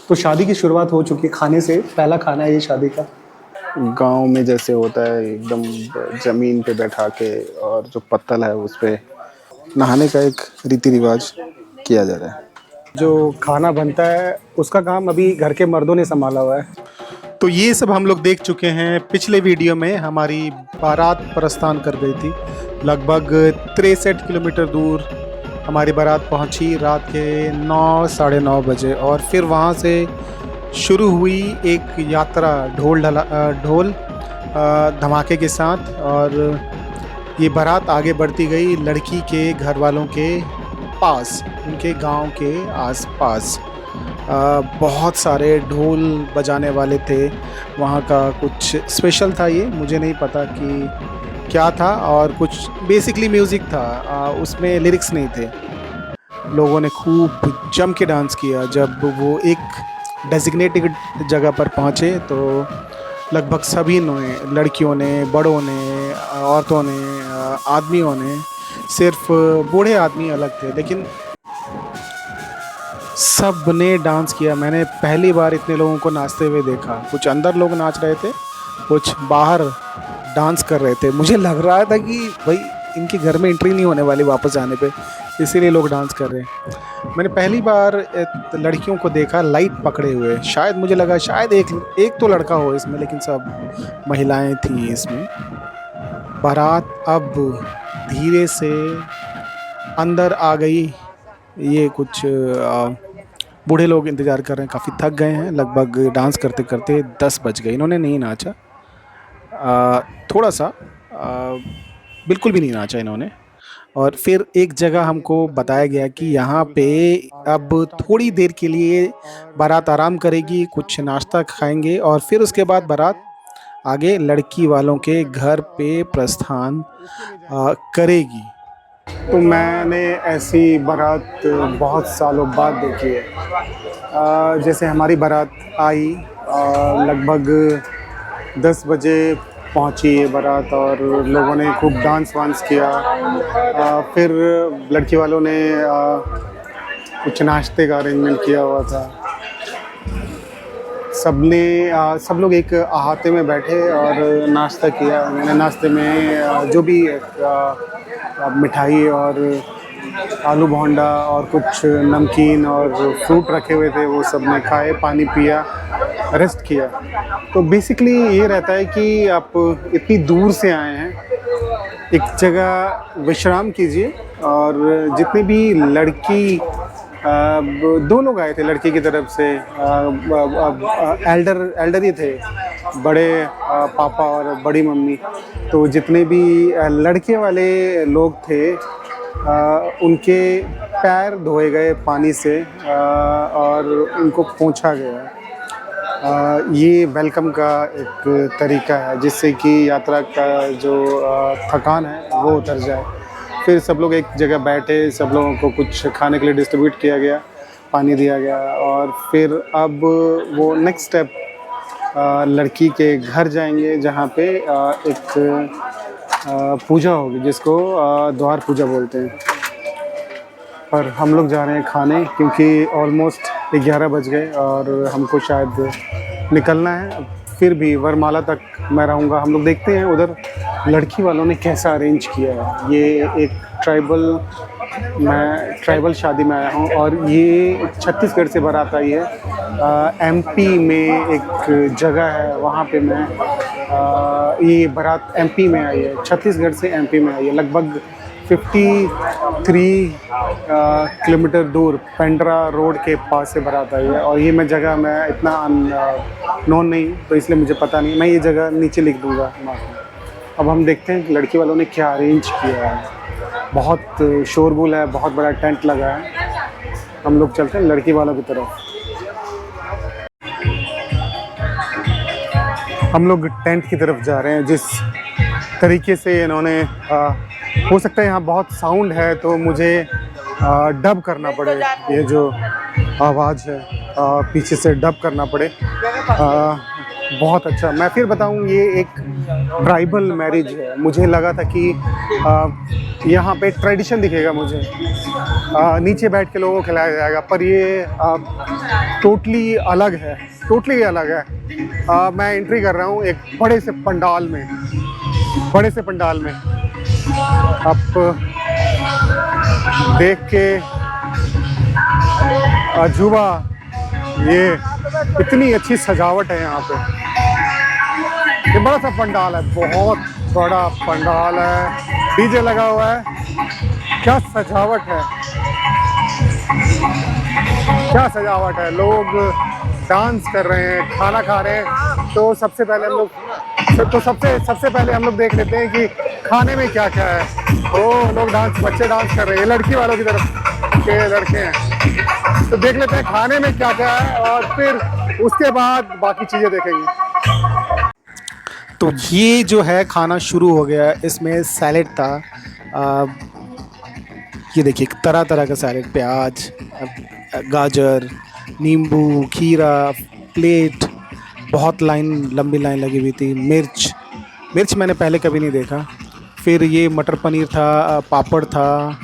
तो शादी की शुरुआत हो चुकी है खाने से, पहला खाना है ये शादी का। गांव में जैसे होता है एकदम जमीन पे बैठा के और जो पत्तल है उस पे नहाने का एक रीति रिवाज किया जा रहा है। जो खाना बनता है उसका काम अभी घर के मर्दों ने संभाला हुआ है। तो ये सब हम लोग देख चुके हैं। पिछले वीडियो में हमारी बारात प्रस्थान कर गई थी। लगभग 63 किलोमीटर दूर हमारी बारात पहुंची रात के 9 साढ़े 9 बजे, और फिर वहां से शुरू हुई एक यात्रा ढोल धमाके के साथ। और ये बारात आगे बढ़ती गई लड़की के घर वालों के पास, उनके गांव के आसपास। बहुत सारे ढोल बजाने वाले थे। वहाँ का कुछ स्पेशल था, ये मुझे नहीं पता कि क्या था, और कुछ बेसिकली म्यूज़िक था, उसमें लिरिक्स नहीं थे। लोगों ने खूब जम के डांस किया। जब वो एक डेजिग्नेटेड जगह पर पहुँचे तो लगभग सभी ने, लड़कियों ने, बड़ों ने, औरतों ने, आदमियों ने, सिर्फ बूढ़े आदमी अलग थे, लेकिन सब ने डांस किया। मैंने पहली बार इतने लोगों को नाचते हुए देखा। कुछ अंदर लोग नाच रहे थे, कुछ बाहर डांस कर रहे थे। मुझे लग रहा था कि भाई इनके घर में एंट्री नहीं होने वाली वापस आने पे, इसीलिए लोग डांस कर रहे हैं। मैंने पहली बार लड़कियों को देखा लाइट पकड़े हुए। शायद मुझे लगा शायद एक तो लड़का हो इसमें, लेकिन सब महिलाएं थी इसमें। बारात अब धीरे से अंदर आ गई। ये कुछ बूढ़े लोग इंतज़ार कर रहे हैं, काफ़ी थक गए हैं। लगभग डांस करते करते 10 बज गए। इन्होंने नहीं नाचा, थोड़ा सा, बिल्कुल भी नहीं नाचा इन्होंने। और फिर एक जगह हमको बताया गया कि यहाँ पे अब थोड़ी देर के लिए बारात आराम करेगी, कुछ नाश्ता खाएंगे, और फिर उसके बाद बारात आगे लड़की वालों के घर पे प्रस्थान करेगी। तो मैंने ऐसी बारात बहुत सालों बाद देखी है। जैसे हमारी बारात आई, लगभग 10 बजे पहुंची ये बारात, और लोगों ने खूब डांस वांस किया। फिर लड़की वालों ने कुछ नाश्ते का अरेंजमेंट किया हुआ था। सब लोग एक अहाते में बैठे और नाश्ता किया। मैंने नाश्ते में जो भी मिठाई और आलू भोंडा और कुछ नमकीन और फ्रूट रखे हुए थे, वो सब ने खाए, पानी पिया, रेस्ट किया। तो बेसिकली ये रहता है कि आप इतनी दूर से आए हैं, एक जगह विश्राम कीजिए। और जितने भी लड़की, 2 लोग आए थे लड़की की तरफ से, एल्डर ही थे, बड़े पापा और बड़ी मम्मी। तो जितने भी लड़के वाले लोग थे, उनके पैर धोए गए पानी से, और उनको पोंछा गया। ये वेलकम का एक तरीका है, जिससे कि यात्रा का जो थकान है वो उतर जाए। फिर सब लोग एक जगह बैठे, सब लोगों को कुछ खाने के लिए डिस्ट्रीब्यूट किया गया, पानी दिया गया। और फिर अब वो नेक्स्ट स्टेप लड़की के घर जाएंगे, जहाँ पे एक पूजा होगी, जिसको द्वार पूजा बोलते हैं। पर हम लोग जा रहे हैं खाने, क्योंकि ऑलमोस्ट 11 बज गए और हमको शायद निकलना है। फिर भी वरमाला तक मैं रहूँगा। हम लोग देखते हैं उधर लड़की वालों ने कैसा अरेंज किया है। ये एक ट्राइबल शादी में आया हूँ, और ये छत्तीसगढ़ से बारात आई है। एमपी में एक जगह है, वहाँ पे मैं ये बारात एमपी में आई है, छत्तीसगढ़ से एमपी में आई है। लगभग 53 किलोमीटर दूर पेंड्रा रोड के पास से बारात आई है। और ये जगह मैं इतना नोन नहीं, तो इसलिए मुझे पता नहीं। मैं ये जगह नीचे लिख दूँगा। अब हम देखते हैं कि लड़की वालों ने क्या अरेंज किया है। बहुत शोरगुल है, बहुत बड़ा टेंट लगा है। हम लोग चलते हैं लड़की वालों की तरफ। हम लोग टेंट की तरफ जा रहे हैं। जिस तरीके से इन्होंने, हो सकता है यहाँ बहुत साउंड है तो मुझे डब करना पड़े, ये जो आवाज़ है पीछे से डब करना पड़े। बहुत अच्छा। मैं फिर बताऊँ, ये एक ट्राइबल मैरिज है। मुझे लगा था कि यहाँ पे ट्रेडिशन दिखेगा मुझे, नीचे बैठ के लोगों को खिलाया जाएगा, पर ये टोटली अलग है, टोटली अलग है। मैं एंट्री कर रहा हूँ एक बड़े से पंडाल में, बड़े से पंडाल में। अब देख के अजूबा, ये इतनी अच्छी सजावट है यहाँ पे। ये बड़ा सा पंडाल है, बहुत बड़ा पंडाल है, डीजे लगा हुआ है, क्या सजावट है, क्या सजावट है। लोग डांस कर रहे हैं, खाना खा रहे हैं। तो सबसे पहले हम लोग देख लेते हैं कि खाने में क्या क्या है। ओ लोग बच्चे डांस कर रहे हैं, लड़की वालों की तरफ के लड़के हैं। तो देख लेते हैं खाने में क्या क्या है और फिर उसके बाद बाकी चीज़ें देखेंगे। तो ये जो है खाना शुरू हो गया। इसमें सैलेड था, ये देखिए तरह तरह का सैलेड, प्याज, गाजर, नींबू, खीरा, प्लेट, बहुत लंबी लाइन लगी हुई थी। मिर्च मैंने पहले कभी नहीं देखा। फिर ये मटर पनीर था, पापड़ था,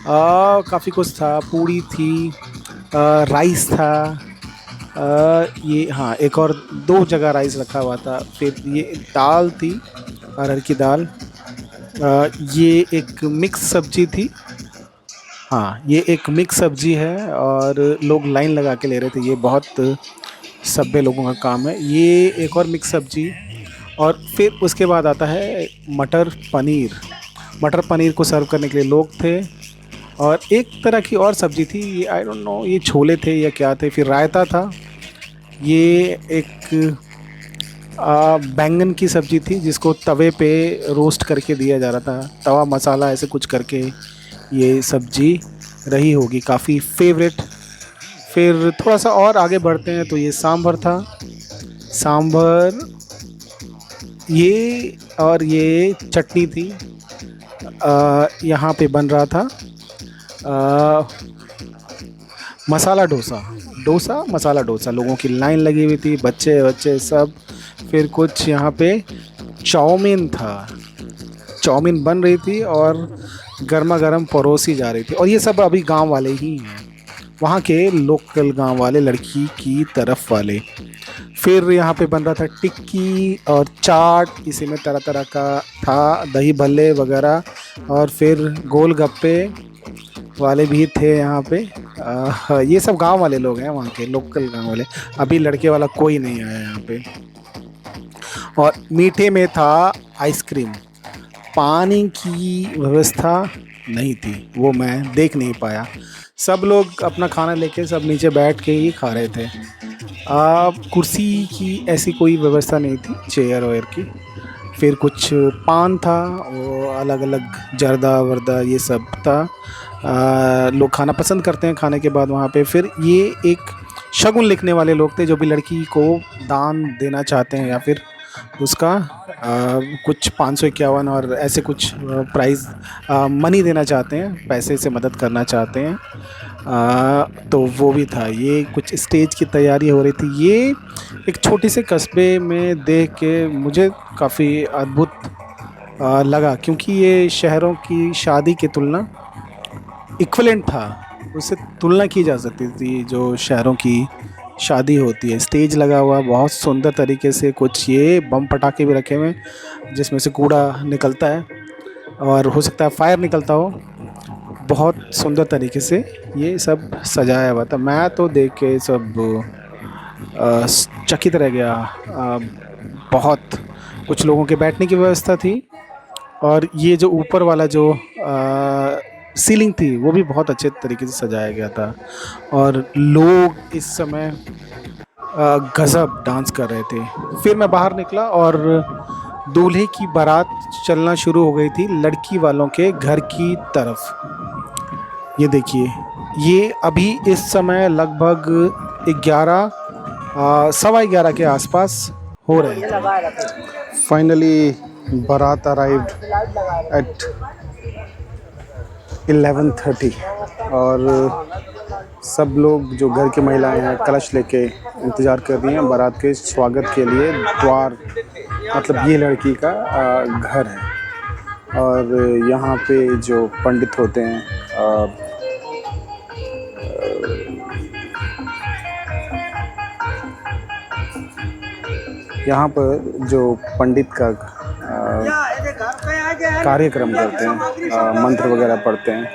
काफ़ी कुछ था, पूड़ी थी, राइस था, ये हाँ एक और 2 जगह राइस रखा हुआ था। फिर ये दाल थी, अरहर की दाल, ये एक मिक्स सब्जी थी। हाँ ये एक मिक्स सब्जी है और लोग लाइन लगा के ले रहे थे। ये बहुत सभ्य लोगों का काम है। ये एक और मिक्स सब्जी, और फिर उसके बाद आता है मटर पनीर को सर्व करने के लिए लोग थे। और एक तरह की और सब्जी थी, ये आई डोंट नो ये छोले थे या क्या थे। फिर रायता था। ये एक बैंगन की सब्जी थी जिसको तवे पे रोस्ट करके दिया जा रहा था, तवा मसाला ऐसे कुछ करके ये सब्जी रही होगी, काफ़ी फेवरेट। फिर थोड़ा सा और आगे बढ़ते हैं तो ये सांभर था, ये और ये चटनी थी। यहाँ पे बन रहा था मसाला डोसा, लोगों की लाइन लगी हुई थी, बच्चे सब। फिर कुछ यहाँ पे चाउमीन बन रही थी और गर्मा गर्म परोसी जा रही थी। और ये सब अभी गांव वाले ही हैं, वहाँ के लोकल गांव वाले, लड़की की तरफ वाले। फिर यहाँ पे बन रहा था टिक्की और चाट, इसी में तरह तरह का था, दही भल्ले वगैरह। और फिर गोलगप्पे वाले भी थे यहाँ पे। ये सब गांव वाले लोग हैं, वहाँ के लोकल गांव वाले। अभी लड़के वाला कोई नहीं आया यहाँ पे। और मीठे में था आइसक्रीम। पानी की व्यवस्था नहीं थी, वो मैं देख नहीं पाया। सब लोग अपना खाना लेके सब नीचे बैठ के ही खा रहे थे। कुर्सी की ऐसी कोई व्यवस्था नहीं थी, चेयर वेयर की। फिर कुछ पान था, वो अलग अलग जर्दा वर्दा ये सब था। लोग खाना पसंद करते हैं खाने के बाद वहाँ पे। फिर ये एक शगुन लिखने वाले लोग थे जो भी लड़की को दान देना चाहते हैं या फिर उसका कुछ 551 और ऐसे कुछ प्राइज़ मनी देना चाहते हैं, पैसे से मदद करना चाहते हैं। तो वो भी था। ये कुछ स्टेज की तैयारी हो रही थी। ये एक छोटे से कस्बे में देख के मुझे काफ़ी अद्भुत लगा, क्योंकि ये शहरों की शादी की तुलना इक्विवेलेंट था, उससे तुलना की जा सकती थी जो शहरों की शादी होती है। स्टेज लगा हुआ बहुत सुंदर तरीके से, कुछ ये बम पटाखे भी रखे हुए हैं जिसमें से कूड़ा निकलता है और हो सकता है फायर निकलता हो। बहुत सुंदर तरीके से ये सब सजाया हुआ था। मैं तो देख के सब चकित रह गया। बहुत कुछ लोगों के बैठने की व्यवस्था थी और ये जो ऊपर वाला जो सीलिंग थी वो भी बहुत अच्छे तरीके से सजाया गया था। और लोग इस समय गजब डांस कर रहे थे। फिर मैं बाहर निकला और दूल्हे की बारात चलना शुरू हो गई थी लड़की वालों के घर की तरफ। ये देखिए, ये अभी इस समय लगभग 11 के आसपास हो रहे हैं। फाइनली बारात अराइव्ड एट 11:30 और सब लोग जो घर की महिलाएं हैं कलश लेके इंतज़ार कर रही हैं बारात के स्वागत के लिए। द्वार मतलब ये लड़की का घर है और यहाँ पे जो पंडित होते हैं यहाँ पर जो पंडित का कार्यक्रम करते हैं, मंत्र वगैरह पढ़ते हैं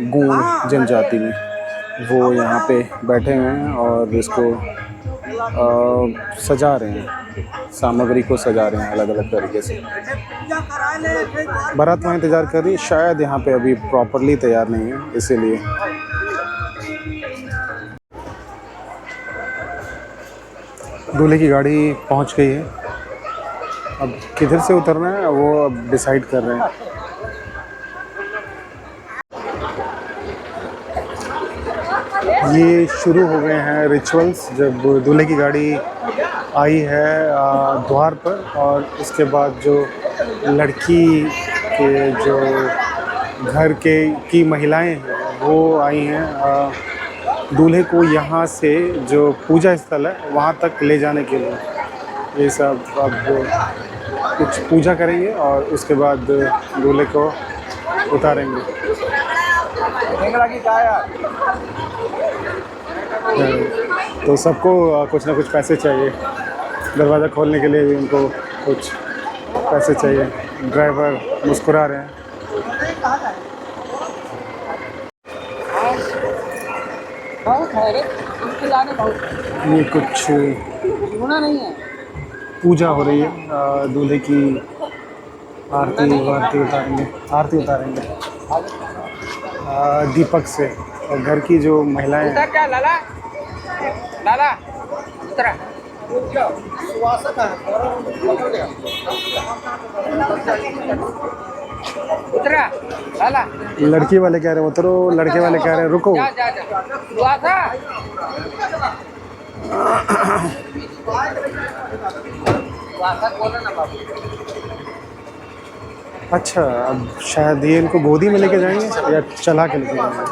गूढ़ जनजाति में, वो यहाँ पे बैठे हुए हैं और इसको सजा रहे हैं, सामग्री को सजा रहे हैं अलग अलग तरीके से। बारात वहाँ इंतज़ार कर रही है, शायद यहाँ पे अभी प्रॉपरली तैयार नहीं है इसीलिए। दूल्हे की गाड़ी पहुँच गई है, अब किधर से उतरना है वो अब डिसाइड कर रहे हैं। ये शुरू हो गए हैं रिचुअल्स, जब दूल्हे की गाड़ी आई है द्वार पर और इसके बाद जो लड़की के जो घर के की महिलाएं हैं वो आई हैं दूल्हे को यहाँ से जो पूजा स्थल है वहाँ तक ले जाने के लिए। ये सब अब कुछ पूजा करेंगे और उसके बाद दूल्हे को उतारेंगे। तो सबको कुछ ना कुछ पैसे चाहिए, दरवाज़ा खोलने के लिए भी उनको कुछ पैसे चाहिए। ड्राइवर मुस्कुरा रहे हैं। ये कुछ पूजा हो रही है, दूल्हे की आरती उतारेंगे, आरती उतारेंगे दीपक से। और घर की जो महिलाएं हैं लड़की वाले कह रहे हैं उतरो, लड़के वाले कह रहे हैं रुको। अच्छा, अब शायद ये इनको गोदी में लेके जाएंगे या चला के लेके जाएंगे।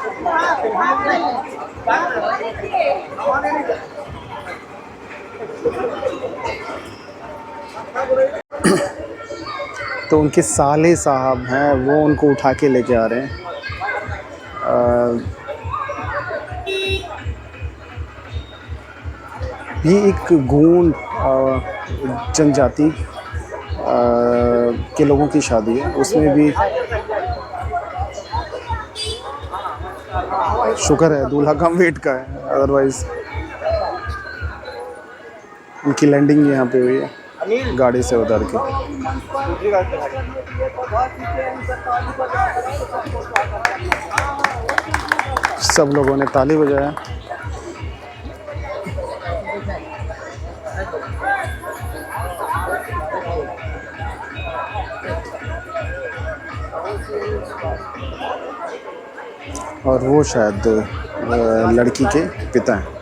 तो उनके साले साहब हैं वो उनको उठा के लेके आ रहे हैं। ये एक गूंड जनजाति के लोगों की शादी है, उसमें भी शुक्र है दूल्हा कम वेट का है, अदरवाइज उनकी लैंडिंग यहाँ पे हुई है गाड़ी से उतर के। सब लोगों ने ताली बजाया। और वो शायद लड़की के पिता हैं।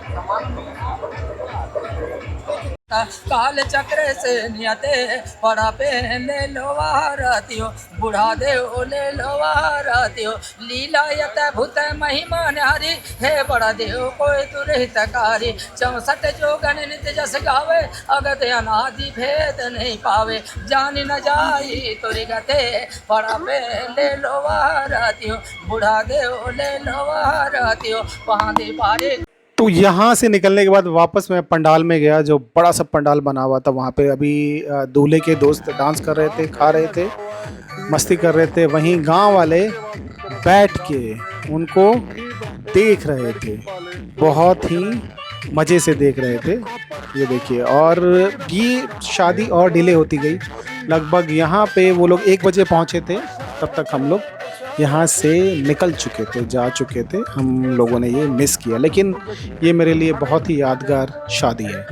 काल चक्र से नियते पड़ा पे ले लो वारतियो, बुढ़ा दे ओ ले लो वारतियो, लीला यत भूत महिमा हरि, हे बड़ा देव कोई दुरहितकारी, 64 जो गण नित्य जस गावे, अगत अनादि भेद नहीं पावे, जान न जाई तुरी गते, पड़ा पे ले लो वारतियो, बुढ़ा दे ओ ले लो वारतियो, वहाँ दे पारे। तो यहाँ से निकलने के बाद वापस मैं पंडाल में गया, जो बड़ा सा पंडाल बना हुआ था। वहाँ पे अभी दूल्हे के दोस्त डांस कर रहे थे, खा रहे थे, मस्ती कर रहे थे। वहीं गांव वाले बैठ के उनको देख रहे थे, बहुत ही मज़े से देख रहे थे। ये देखिए, और ये शादी और डिले होती गई। लगभग यहाँ पे वो लोग 1 बजे पहुँचे थे, तब तक हम लोग यहाँ से निकल चुके थे, जा चुके थे। हम लोगों ने ये मिस किया, लेकिन ये मेरे लिए बहुत ही यादगार शादी है।